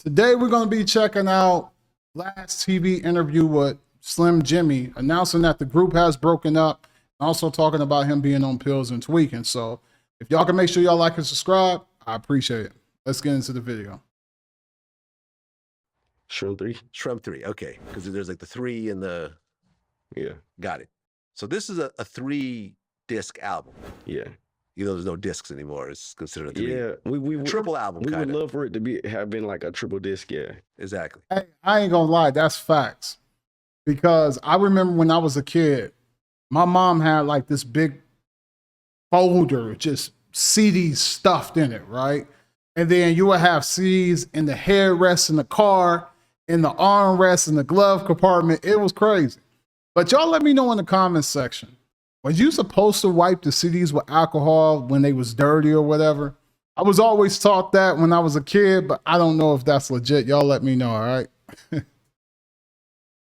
Today we're going to be checking out VladTV interview with Jxmmi, announcing that the group has broken up, and also talking about him being on pills and tweaking. So if y'all can make sure y'all like and subscribe, I appreciate it. Let's get into the video. Shrimp 3? Shrimp 3, okay. Because there's like the 3 and the... Yeah. Got it. So this is a 3-disc album. Yeah. Even though there's no discs anymore, it's considered a 3. Yeah. We triple album, We kinda. would love for it to have been like a triple disc, yeah. Exactly. Hey, I ain't going to lie, that's facts. Because I remember when I was a kid, my mom had like this big folder, just CDs stuffed in it, right? And then you would have CDs in the headrest in the car, in the armrest, in the glove compartment. It was crazy. But y'all let me know in the comments section. Was you supposed to wipe the CDs with alcohol when they was dirty or whatever? I was always taught that when I was a kid, but I don't know if that's legit. Y'all let me know, all right?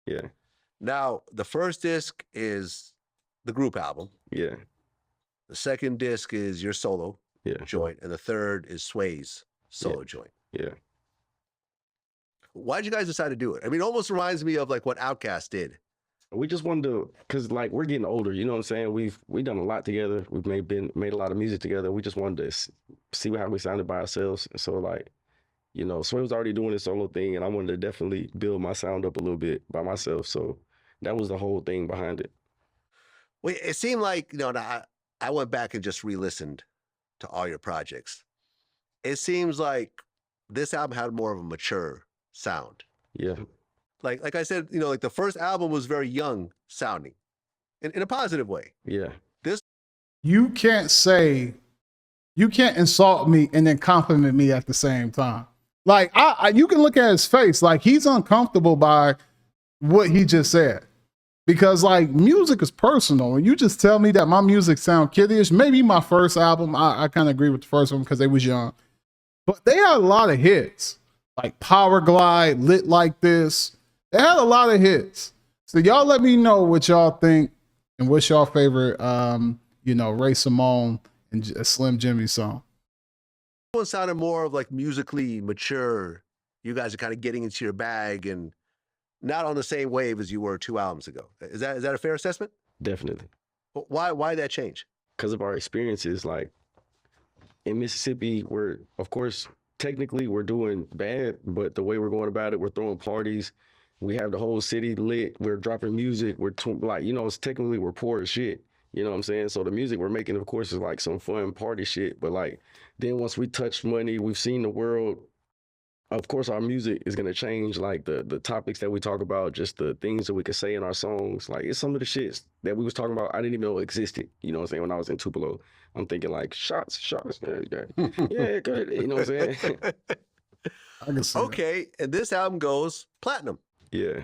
Yeah. Now, the first disc is the group album. Yeah. The second disc is your solo Yeah. joint. And the third is Sway's solo joint. Yeah. Why'd you guys decide to do it? I mean, it almost reminds me of like what Outkast did. We just wanted to, cause like we're getting older, you know what I'm saying? We've done a lot together. We've made a lot of music together. We just wanted to see how we sounded by ourselves. So like, you know, Sway was already doing his solo thing, and I wanted to definitely build my sound up a little bit by myself. So that was the whole thing behind it. Well, it seemed like, you know, I went back and just re-listened to all your projects. It seems like this album had more of a mature sound. Yeah. Like I said, you know, like the first album was very young sounding in a positive way. Yeah. You can't insult me and then compliment me at the same time. Like you can look at his face, like he's uncomfortable by what he just said. Because like music is personal, and you just tell me that my music sound kiddyish. Maybe my first album, I kind of agree with the first one because they was young. But they had a lot of hits, like Power Glide, Lit Like This. They had a lot of hits. So y'all let me know what y'all think and what's y'all favorite, you know, Rae Sremmurd and Jxmmi song. This one sounded more of like musically mature. You guys are kind of getting into your bag and not on the same wave as you were 2 albums ago. Is that a fair assessment? Definitely. Why that change? Because of our experiences, like in Mississippi, of course, technically we're doing bad, but the way we're going about it, we're throwing parties. We have the whole city lit. We're dropping music. We're like, you know, it's technically we're poor as shit. You know what I'm saying? So the music we're making, of course, is like some fun party shit. But like, then once we touch money, we've seen the world. Of course, our music is gonna change. Like the topics that we talk about, just the things that we could say in our songs. Like it's some of the shits that we was talking about, I didn't even know existed. You know what I'm saying? When I was in Tupelo, I'm thinking like shots, yeah, good. You know what I'm saying? I can see Okay, and this album goes platinum. Yeah.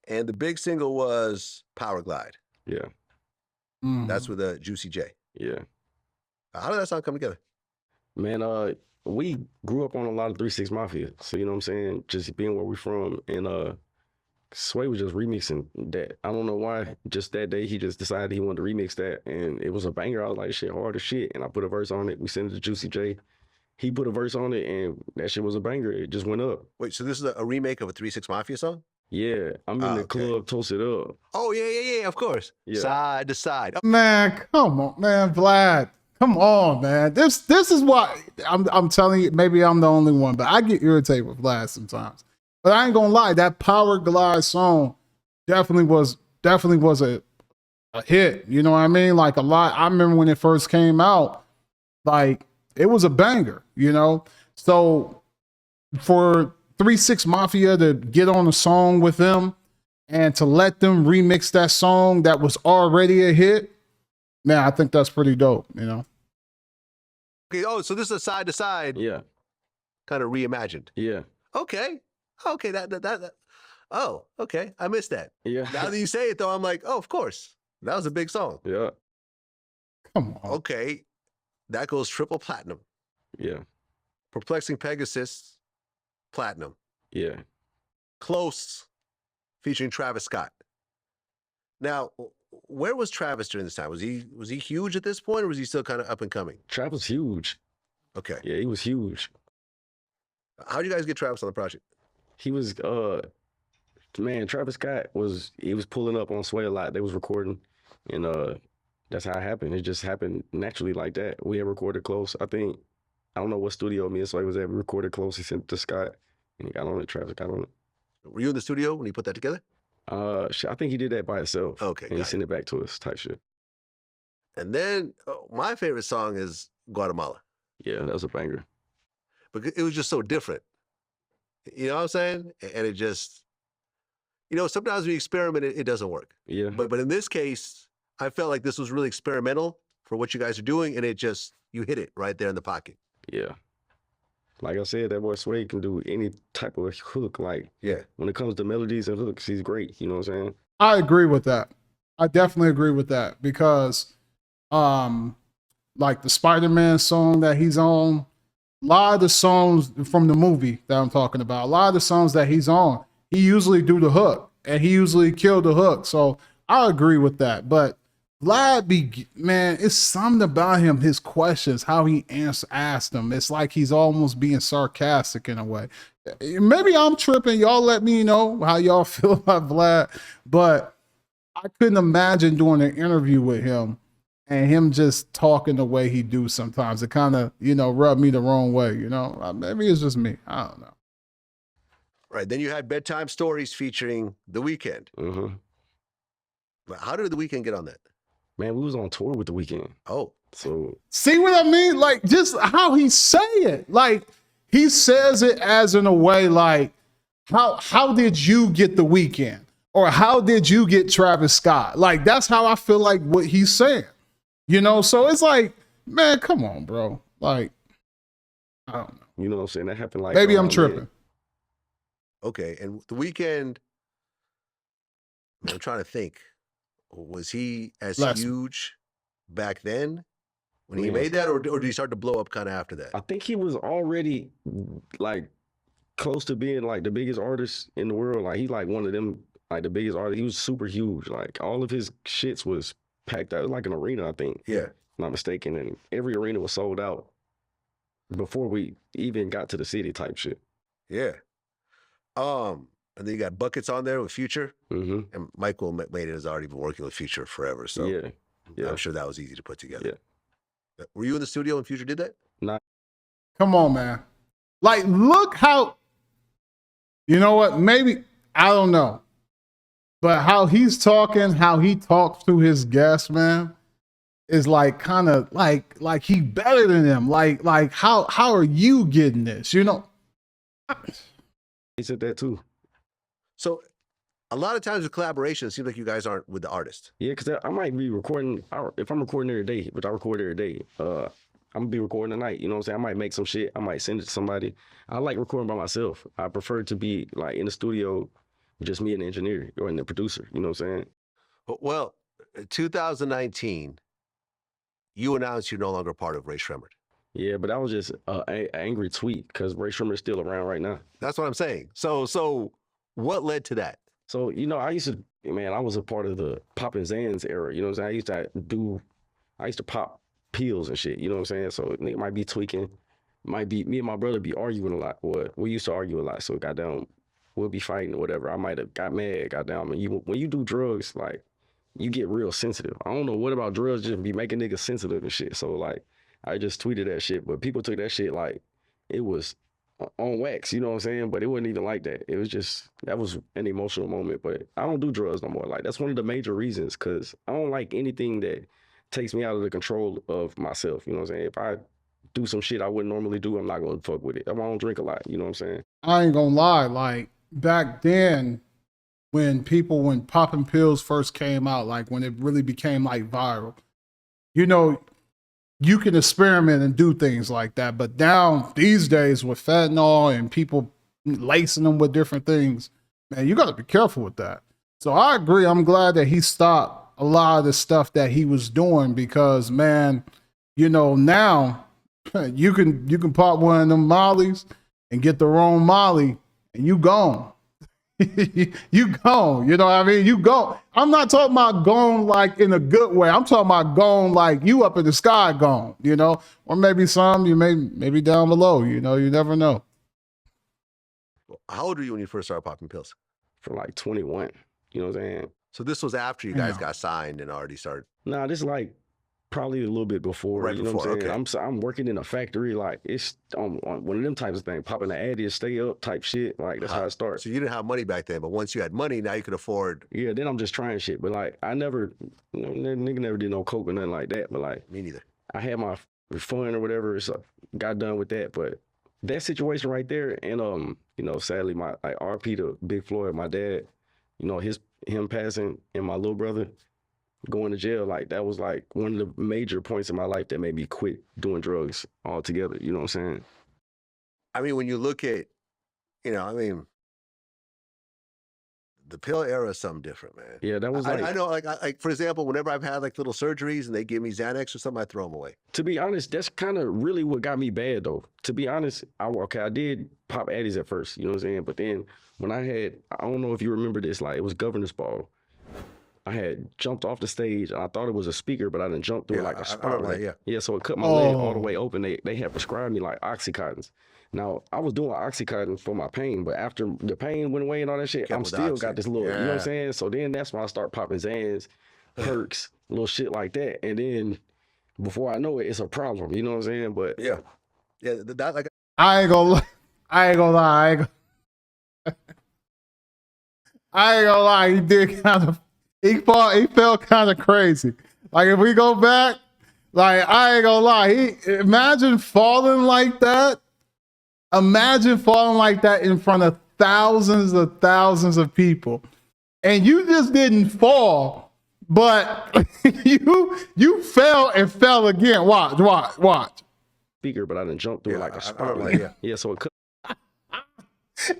And the big single was Power Glide. Yeah. That's with a Juicy J. Yeah. How did that song come together? Man, we grew up on a lot of 3 6 Mafia. So you know what I'm saying? Just being where we're from. And Sway was just remixing that. I don't know why. Just that day he just decided he wanted to remix that. And it was a banger. I was like, shit, hard as shit. And I put a verse on it. We sent it to Juicy J. He put a verse on it, and that shit was a banger. It just went up. Wait, so this is a remake of a 3 6 Mafia song? Yeah, I'm in the club, toast it up. Oh, yeah, of course. Yeah. Side to side. Man, come on, man, Vlad. Come on, man. This is why I'm telling you, maybe I'm the only one, but I get irritated with Vlad sometimes. But I ain't gonna lie, that Power Glide song definitely was a hit. You know what I mean? Like a lot. I remember when it first came out, like it was a banger, you know? So for 3 6 Mafia to get on a song with them and to let them remix that song that was already a hit, man, I think that's pretty dope, you know? Okay, oh, so this is a side to side. Yeah. Kind of reimagined. Yeah. Okay. That. Oh, okay. I missed that. Yeah. Now that you say it though, I'm like, oh, of course. That was a big song. Yeah. Come on. Okay. That goes triple platinum. Yeah. Perplexing Pegasus, platinum. Yeah. Close, featuring Travis Scott. Now, where was Travis during this time? Was he huge at this point, or was he still kind of up and coming? Travis was huge. Okay. Yeah, he was huge. How did you guys get Travis on the project? He was man, Travis Scott he was pulling up on Sway a lot. They was recording, and that's how it happened. It just happened naturally like that. We had recorded close. I don't know what studio me and Sway was at. We recorded close. He sent it to Scott, and he got on it. Travis got on it. Were you in the studio when he put that together? I think he did that by himself. Okay, and he sent it back to us, type shit. And then my favorite song is Guatemala. Yeah, that was a banger. But it was just so different. You know what I'm saying? And it just, you know, sometimes when you experiment, it doesn't work. Yeah. But in this case, I felt like this was really experimental for what you guys are doing, and it just, you hit it right there in the pocket. Yeah. Like I said, that boy Sway can do any type of hook. Like, yeah, when it comes to melodies and hooks, he's great. You know what I'm saying? I agree with that. I definitely agree with that because, like the Spider-Man song that he's on, a lot of the songs from the movie that I'm talking about, a lot of the songs that he's on, he usually do the hook and he usually kill the hook. So I agree with that. But Vlad, man, it's something about him, his questions, how he asked them. It's like he's almost being sarcastic in a way. Maybe I'm tripping. Y'all let me know how y'all feel about Vlad. But I couldn't imagine doing an interview with him and him just talking the way he do sometimes. It kind of, you know, rubbed me the wrong way, you know. Maybe it's just me. I don't know. Right. Then you had Bedtime Stories featuring The Weeknd. Mm-hmm. How did The Weeknd get on that? Man, we was on tour with The Weeknd. Oh. So. See what I mean? Like, just how he say it. Like, he says it as in a way like, how did you get The Weeknd? Or how did you get Travis Scott? Like, that's how I feel like what he's saying. You know, so it's like, man, come on, bro. Like, I don't know. You know what I'm saying? That happened like maybe I'm tripping. Okay, and The Weeknd, I'm trying to think. Was he as huge back then when he made that, or did he start to blow up kind of after that? I think he was already like close to being like the biggest artist in the world. Like, he like one of them, like the biggest artist. He was super huge. Like, all of his shits was packed out. It was like an arena, I think. Yeah. If I'm not mistaken. And every arena was sold out before we even got to the city type shit. Yeah. And then you got Buckets on there with Future. Mm-hmm. And Michael Maiden has already been working with Future forever. So yeah. I'm sure that was easy to put together. Yeah. Were you in the studio when Future did that? Nah. Come on, man. Like, look how, you know what? Maybe, I don't know. But how he's talking, how he talks to his guests, man, is like kind of like he better than them. Like how are you getting this? You know? He said that too. So a lot of times with collaboration, it seems like you guys aren't with the artist. Yeah, because I might be recording, if I'm recording every day, which I record every day, I'm going to be recording tonight. You know what I'm saying? I might make some shit. I might send it to somebody. I like recording by myself. I prefer to be like in the studio, just me and the engineer or the producer. You know what I'm saying? Well, 2019, you announced you're no longer part of Rae Sremmurd. Yeah, but that was just an angry tweet because Rae Sremmurd is still around right now. That's what I'm saying. So what led to that? So, you know, I was a part of the Pop and Zans era. You know what I'm saying? I used to pop pills and shit. You know what I'm saying? So it might be tweaking. Might be me and my brother be arguing a lot. We used to argue a lot. So goddamn, we'll be fighting or whatever. I might have got mad. Goddamn, when you do drugs, like, you get real sensitive. I don't know what about drugs just be making niggas sensitive and shit. So like, I just tweeted that shit, but people took that shit like it was on wax, you know what I'm saying? But it wasn't even like that. It was just, that was an emotional moment. But I don't do drugs no more. Like, that's one of the major reasons, because I don't like anything that takes me out of the control of myself. You know what I'm saying? If I do some shit I wouldn't normally do, I'm not going to fuck with it. I don't drink a lot. You know what I'm saying? I ain't gonna lie. Like, back then, when popping pills first came out, like when it really became like viral, you know, you can experiment and do things like that. But now, these days, with fentanyl and people lacing them with different things, man, you got to be careful with that. So I agree. I'm glad that he stopped a lot of the stuff that he was doing because, man, you know, now you can pop one of them mollies and get the wrong molly and you gone. You gone, you know what I mean? You gone. I'm not talking about gone like in a good way. I'm talking about gone like you up in the sky gone, you know? Or maybe maybe down below, you know, you never know. How old were you when you first started popping pills? For like 21. You know what I'm saying? So this was after you guys got signed and already started. Nah, this like probably a little bit before. Right you know before, what I'm saying? I'm working in a factory, like it's on one of them types of things, popping the addy, stay up type shit. Like that's how it starts. So you didn't have money back then, but once you had money, now you could afford. Yeah, then I'm just trying shit. But like I never, nigga never did no coke or nothing like that. But like Me neither. I had my fun or whatever, so got done with that. But that situation right there, and you know, sadly, my like RP to Big Floyd, my dad, you know, him passing and my little brother going to jail, like that was like one of the major points in my life that made me quit doing drugs altogether. You know what I'm saying? I mean, when you look at, you know, I mean, the pill era is something different, man. Yeah, that was like, I know, like for example, whenever I've had like little surgeries and they give me Xanax or something, I throw them away. to be honest, that's kind of really what got me bad though. To be honest, I did pop addies at first, you know what I'm saying? But then when I don't know if you remember this, like it was Governor's Ball. I had jumped off the stage and I thought it was a speaker, but I didn't jump through like a spotlight. Yeah, so it cut my leg all the way open. They had prescribed me like Oxycontins. Now, I was doing Oxycontin for my pain, but after the pain went away and all that shit, I'm still got this little, you know what I'm saying? So then that's when I start popping Xans, Perks, little shit like that. And then before I know it, it's a problem, you know what I'm saying? But yeah, that like I ain't gonna lie. I ain't gonna lie. He did kind of. He felt kind of crazy. Like if we go back, like I ain't gonna lie. Imagine falling like that. Imagine falling like that in front of thousands of people, and you just didn't fall, but you fell and fell again. Watch. Speaker, but I didn't jump through like a spotlight. Yeah, so it cut.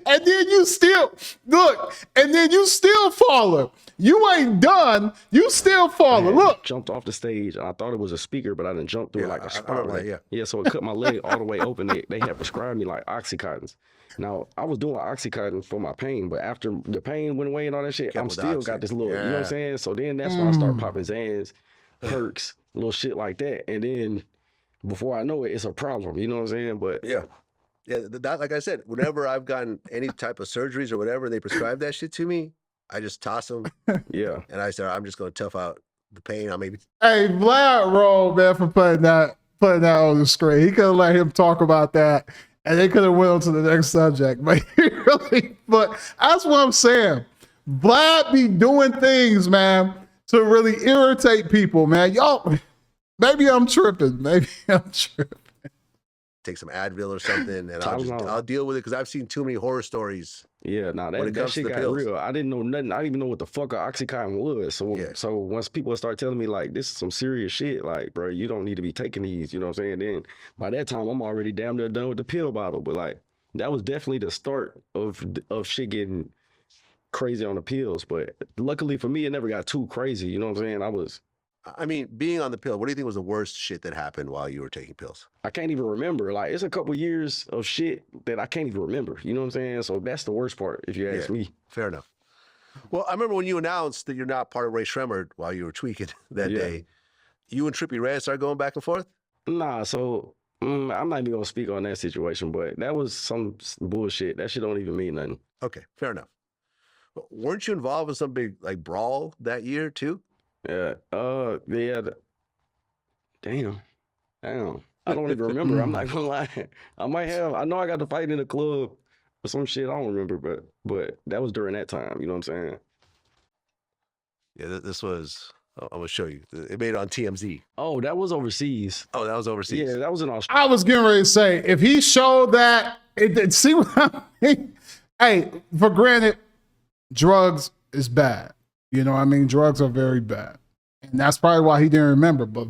And then you still look, and then you still falling. You ain't done. You still falling. Look. Jumped off the stage and I thought it was a speaker, but I didn't jump through like a spotlight. Yeah, so it cut my leg all the way open. They had prescribed me like Oxycontins. Now I was doing Oxycontin for my pain, but after the pain went away and all that shit, I'm still got this little, you know what I'm saying? So then that's when I start popping Xans, Perks, little shit like that. And then before I know it, it's a problem. You know what I'm saying? But yeah, that, like I said, whenever I've gotten any type of surgeries or whatever, and they prescribe that shit to me, I just toss them. Yeah. And I said, I'm just going to tough out the pain. I maybe. Hey, Vlad roll, man, for putting that on the screen. He could have let him talk about that, and they could have went on to the next subject. But but that's what I'm saying. Vlad be doing things, man, to really irritate people, man. Y'all, maybe I'm tripping. Take some Advil or something, and I'll deal with it because I've seen too many horror stories. Yeah, that shit got real. I didn't know nothing. I didn't even know what the fuck a Oxycontin was. So once people start telling me like this is some serious shit, like bro, you don't need to be taking these. You know what I'm saying? Then by that time I'm already damn near done with the pill bottle. But like that was definitely the start of shit getting crazy on the pills. But luckily for me, it never got too crazy. You know what I'm saying? I mean, being on the pill, what do you think was the worst shit that happened while you were taking pills? I can't even remember. Like, it's a couple years of shit that I can't even remember. You know what I'm saying? So that's the worst part, if you ask me. Fair enough. Well, I remember when you announced that you're not part of Rae Sremmurd while you were tweaking that day. You and Trippie Redd started going back and forth? Nah, so I'm not even going to speak on that situation, but that was some bullshit. That shit don't even mean nothing. Okay, fair enough. But weren't you involved in some big, like, brawl that year, too? Yeah, damn. I don't even remember. I'm not gonna lie. I know I got to fight in a club or some shit. I don't remember, but that was during that time. You know what I'm saying? Yeah, this was. I'm gonna show you. It made it on TMZ. Oh, that was overseas. Oh, that was overseas. Yeah, that was in Australia. I was getting ready to say if he showed that, see what I mean? Hey, for granted, drugs is bad. You know what I mean? Drugs are very bad. And that's probably why he didn't remember. But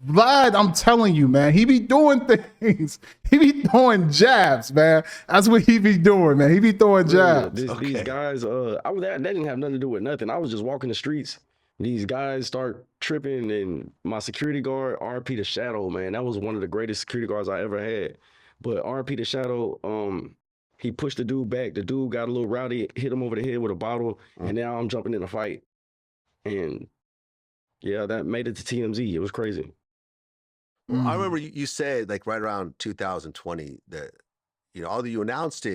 Vlad, I'm telling you, man, he be doing things. He be throwing jabs, man. That's what he be doing, man. He be throwing jabs. These guys, that didn't have nothing to do with nothing. I was just walking the streets. These guys start tripping, and my security guard, RP the Shadow, man, that was one of the greatest security guards I ever had. But RP the Shadow, he pushed the dude back. The dude got a little rowdy, hit him over the head with a bottle, and now I'm jumping in a fight. And yeah, that made it to TMZ. It was crazy. Well, I remember you said like right around 2020 that, although you announced